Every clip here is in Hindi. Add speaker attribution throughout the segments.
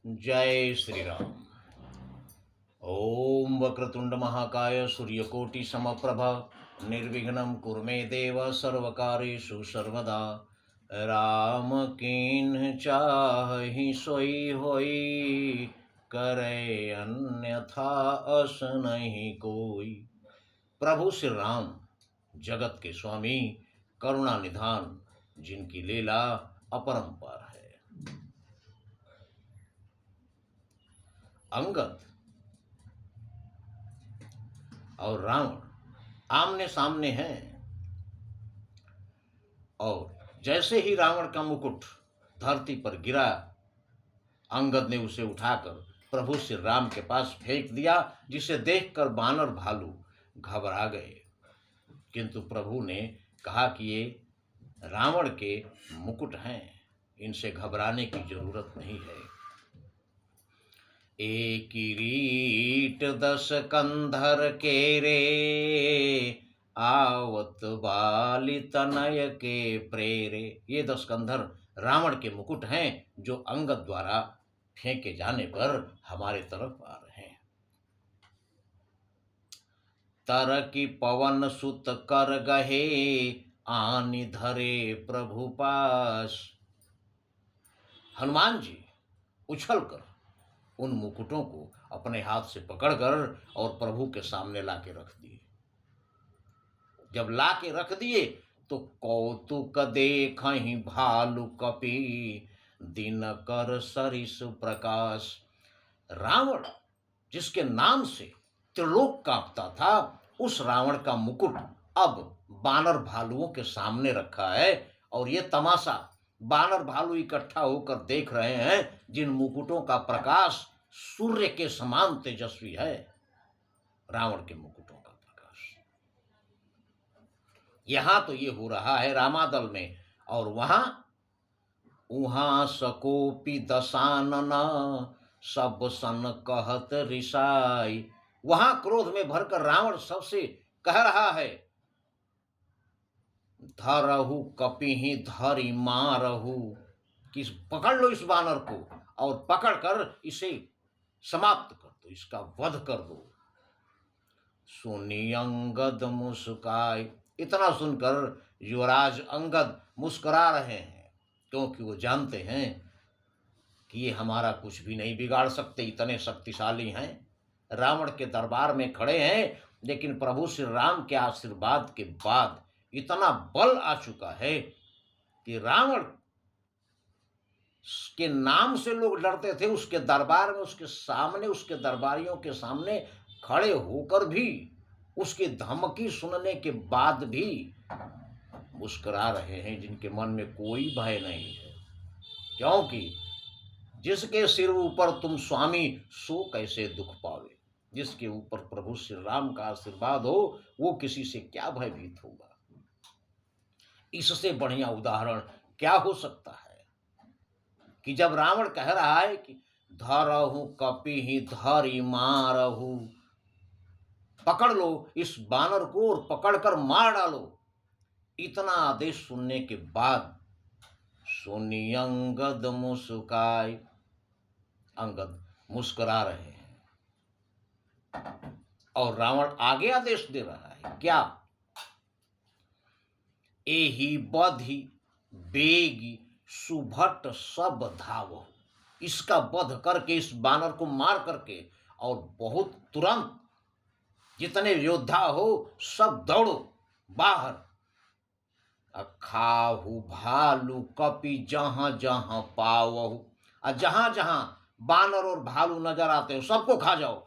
Speaker 1: जय श्री राम। ओम वक्रतुंड महाकाय सूर्यकोटि समप्रभा निर्विघ्नं कुरु मे देव सर्वकार्येषु सर्वदा। राम कीन्ह चाहि सोई होई, करे अन्यथा अस नहीं कोई। प्रभु श्री राम जगत के स्वामी, करुणा निधान, जिनकी लीला अपरंपार है। अंगद और रावण आमने सामने हैं, और जैसे ही रावण का मुकुट धरती पर गिरा, अंगद ने उसे उठाकर प्रभु श्री राम के पास फेंक दिया, जिसे देखकर बानर भालू घबरा गए। किंतु प्रभु ने कहा कि ये रावण के मुकुट हैं, इनसे घबराने की जरूरत नहीं है। एक किरीट 10 कंधर केरे, आवत बाली तनय के प्रेरे। ये 10 कंधर रावण के मुकुट हैं, जो अंगद द्वारा फेंके जाने पर हमारे तरफ आ रहे हैं। तर की पवन सुत कर गहे, आनि धरे प्रभु पास। हनुमान जी उछलकर उन मुकुटों को अपने हाथ से पकड़कर और प्रभु के सामने लाके रख दिए। जब लाके रख दिए तो कौतुक देखहि भालु कपि, दिनकर सरिस प्रकाश। रावण जिसके नाम से त्रिलोक कांपता था, उस रावण का मुकुट अब बानर भालुओं के सामने रखा है, और ये तमाशा बानर भालू इकट्ठा होकर देख रहे हैं, जिन मुकुटों का प्रकाश सूर्य के समान तेजस्वी है। रावण के मुकुटों का प्रकाश यहां तो ये हो रहा है रामादल में, और वहां सकोपी दशानन, सब सन कहत रिसाई। वहां क्रोध में भरकर रावण सबसे कह रहा है, धरहु कपिहि धरि मारहु, कि पकड़ लो इस बानर को और पकड़कर इसे समाप्त कर दो, इसका वध कर दो। सुनी अंगद मुस्काए। इतना सुनकर युवराज अंगद मुस्कुरा रहे हैं, क्योंकि वो जानते हैं कि ये हमारा कुछ भी नहीं बिगाड़ सकते, इतने शक्तिशाली हैं। रावण के दरबार में खड़े हैं, लेकिन प्रभु श्री राम के आशीर्वाद के बाद इतना बल आ चुका है कि रावण के नाम से लोग डरते थे। उसके दरबार में, उसके सामने, उसके दरबारियों के सामने खड़े होकर भी, उसकी धमकी सुनने के बाद भी मुस्कुरा रहे हैं, जिनके मन में कोई भय नहीं है। क्योंकि जिसके सिर ऊपर तुम स्वामी, सो कैसे दुख पावे। जिसके ऊपर प्रभु श्री राम का आशीर्वाद हो, वो किसी से क्या भयभीत होगा। इससे बढ़िया उदाहरण क्या हो सकता है कि जब रावण कह रहा है कि धरहु कपिहि धरि मारहु, पकड़ लो इस बानर को और पकड़कर मार डालो। इतना आदेश सुनने के बाद सुनी अंगद मुस्काए, अंगद मुस्कुरा रहे हैं, और रावण आगे आदेश दे रहा है, क्या? एहि बधि बेगी सुभट सब धावो। इसका वध करके, इस बानर को मार करके, और बहुत तुरंत जितने योद्धा हो सब दौड़ो बाहर। खाहु भालू कपि जहां जहां पावहु, और जहां जहां बानर और भालू नजर आते हो सबको खा जाओ।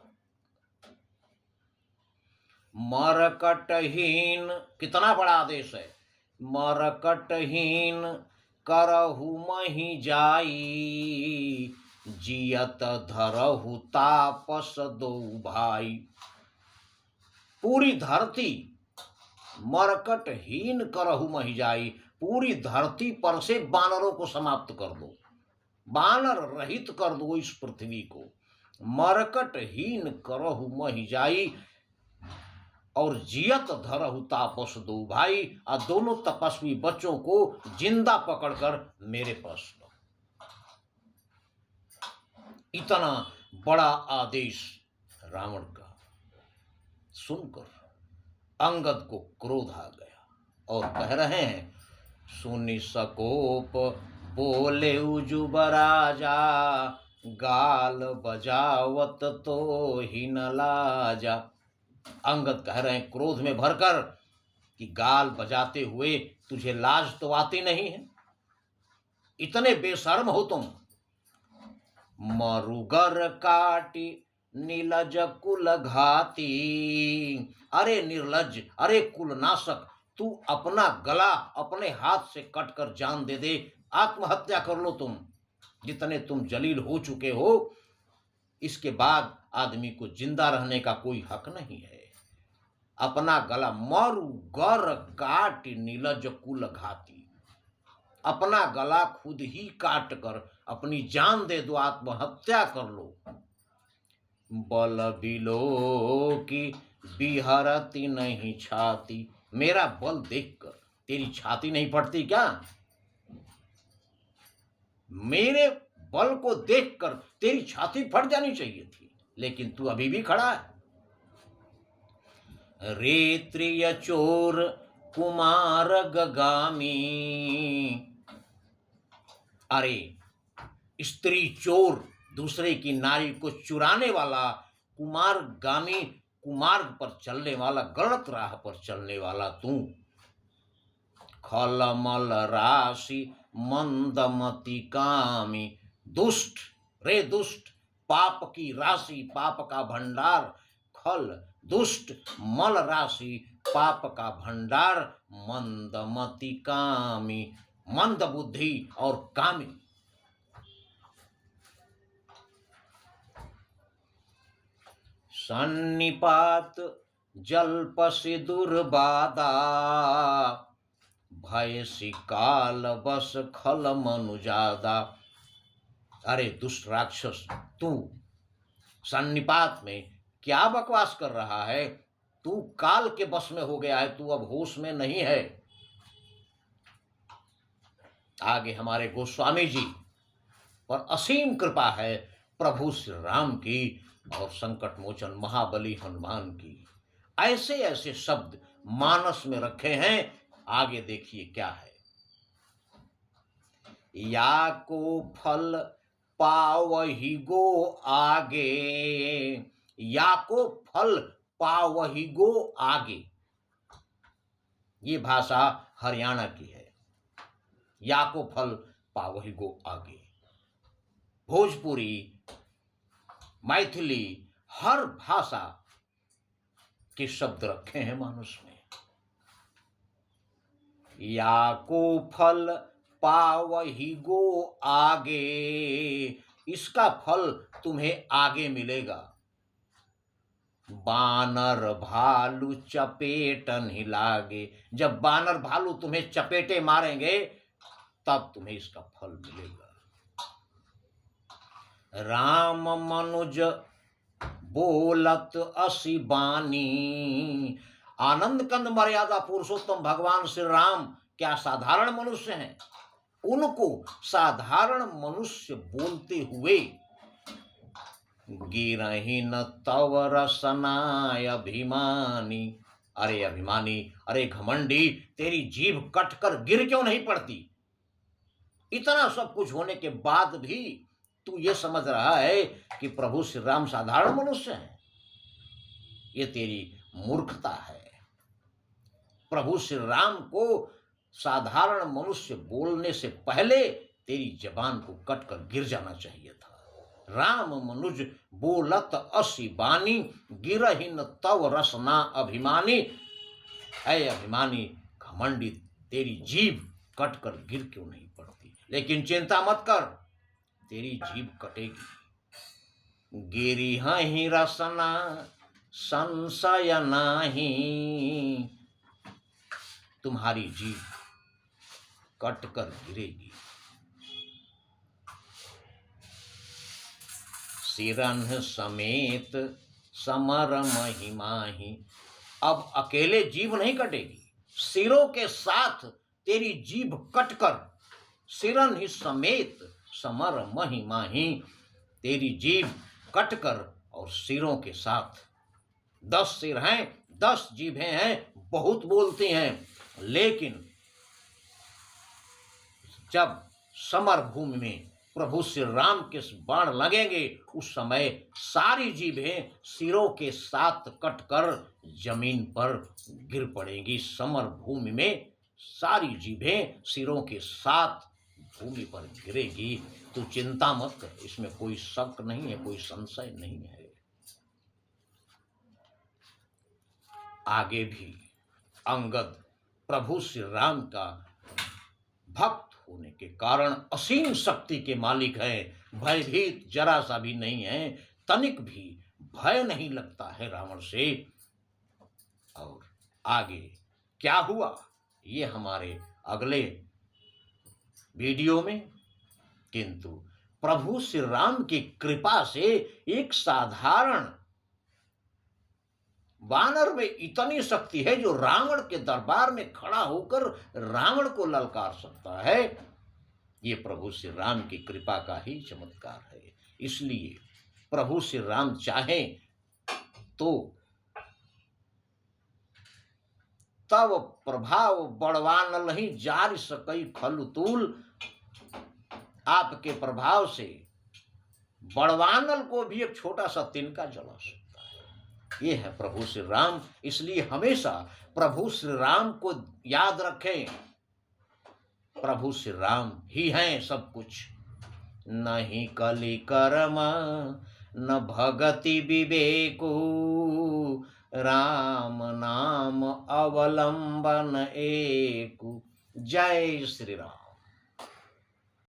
Speaker 1: मरकटहीन, कितना बड़ा आदेश है। मरकटहीन करहु महि जाई, जियत धरहु तापस दो भाई। पूरी धरती मरकटहीन करहु महि जाई, पूरी धरती पर से बानरों को समाप्त कर दो, बानर रहित कर दो इस पृथ्वी को। मरकटहीन करहु महि जाई, और जियत धरहु तापस दो भाई, और दोनों तपस्वी बच्चों को जिंदा पकड़कर मेरे पास लो। इतना बड़ा आदेश रावण का सुनकर अंगद को क्रोध आ गया और कह रहे हैं, सुनि सकोप बोले जुबराजा, गाल बजावत तो ही न लाजा। अंगद कह रहे हैं क्रोध में भरकर कि गाल बजाते हुए तुझे लाज तो आती नहीं है, इतने बेशर्म हो तुम। मरुगर काटी नीलज कुल घाती, अरे निर्लज, अरे कुलनाशक, तू अपना गला अपने हाथ से कट कर जान दे दे, आत्महत्या कर लो तुम। जितने तुम जलील हो चुके हो, इसके बाद आदमी को जिंदा रहने का कोई हक नहीं है। अपना गला, मरुगर काटी नीलज कुल घाती, अपना गला खुद ही काट कर अपनी जान दे दो, आत्महत्या कर लो। बल बिलो की बिहरती नहीं छाती, मेरा बल देखकर तेरी छाती नहीं फटती क्या? मेरे बल को देखकर तेरी छाती फट जानी चाहिए थी, लेकिन तू अभी भी खड़ा है। रेत्रिय चोर कुमार गगामी, अरे स्त्री चोर, दूसरे की नारी को चुराने वाला, कुमारगामी, कुमार्ग पर चलने वाला, गलत राह पर चलने वाला तू। खलमल राशि मंदमति कामी, दुष्ट, रे दुष्ट, पाप की राशि, पाप का भंडार, खल दुष्ट, मल राशि, पाप का भंडार, मंदमति कामी, मंद बुद्धि और कामी। सन्निपात जल्पसि दुर्बाधा, भय काल बस खल मनुजादा। अरे दुष्ट राक्षस, तू सन्निपात में क्या बकवास कर रहा है? तू काल के बस में हो गया है, तू अब होश में नहीं है। आगे हमारे गोस्वामी जी पर असीम कृपा है प्रभु श्री राम की और संकट मोचन महाबली हनुमान की। ऐसे ऐसे शब्द मानस में रखे हैं। आगे देखिए क्या है। या को फल पावहि गो आगे, या को फल पावहि गो आगे, ये भाषा हरियाणा की है। या को फल पावहि गो आगे। भोजपुरी, मैथिली, हर भाषा के शब्द रखे हैं मानुष में। या को फल पावहि गो आगे, इसका फल तुम्हें आगे मिलेगा। बानर भालू चपेटन ही लागे, जब बानर भालू तुम्हें चपेटे मारेंगे तब तुम्हें इसका फल मिलेगा। राम मनुज बोलत असी बानी, आनंद कंद मर्यादा पुरुषोत्तम भगवान श्री राम क्या साधारण मनुष्य हैं? उनको साधारण मनुष्य बोलते हुए गिरहि न तव रसनाय अभिमानी, अरे अभिमानी, अरे घमंडी, तेरी जीभ कटकर गिर क्यों नहीं पड़ती? इतना सब कुछ होने के बाद भी तू ये समझ रहा है कि प्रभु श्री राम साधारण मनुष्य हैं। ये तेरी मूर्खता है। प्रभु श्री राम को साधारण मनुष्य बोलने से पहले तेरी जबान को कटकर गिर जाना चाहिए था। राम मनुज बोलत असी बानी, गिरहि न तव रसना अभिमानी, ऐ अभिमानी घमंडी, तेरी जीभ कटकर गिर क्यों नहीं पड़ती? लेकिन चिंता मत कर, तेरी जीभ कटेगी। गिरिहि रसना संशय नाही, तुम्हारी जीभ कटकर गिरेगी। सिरन समेत समर महिमाही, अब अकेले जीभ नहीं कटेगी, सिरों के साथ तेरी जीभ कटकर, सिरन ही समेत समर महिमाही, तेरी जीभ कटकर और सिरों के साथ। 10 सिर हैं, 10 जीभें हैं, बहुत बोलती हैं, लेकिन जब समर भूमि में प्रभु श्री राम के बाण लगेंगे, उस समय सारी जीभें सिरों के साथ कटकर जमीन पर गिर पड़ेंगी। समर भूमि में सारी जीभें सिरों के साथ भूमि पर गिरेगी। तो चिंता मत कर, इसमें कोई शक नहीं है, कोई संशय नहीं है। आगे भी अंगद प्रभु श्री राम का भक्त होने के कारण असीम शक्ति के मालिक हैं, भयभीत जरा सा भी नहीं है, तनिक भी भय नहीं लगता है रावण से। और आगे क्या हुआ ये हमारे अगले वीडियो में। किंतु प्रभु श्री राम की कृपा से एक साधारण वानर में इतनी शक्ति है जो रावण के दरबार में खड़ा होकर रावण को ललकार सकता है। ये प्रभु श्री राम की कृपा का ही चमत्कार है। इसलिए प्रभु श्री राम चाहें तो तब प्रभाव बढ़वान नहीं जार सकई खलुतूल। आपके प्रभाव से बड़वानल को भी एक छोटा सा तिनका जला सकता है। ये है प्रभु श्री राम। इसलिए हमेशा प्रभु श्री राम को याद रखें। प्रभु श्री राम ही हैं सब कुछ। नहीं कलि कर्म न भगति विवेकु, राम नाम अवलंबन एकु। जय श्री राम।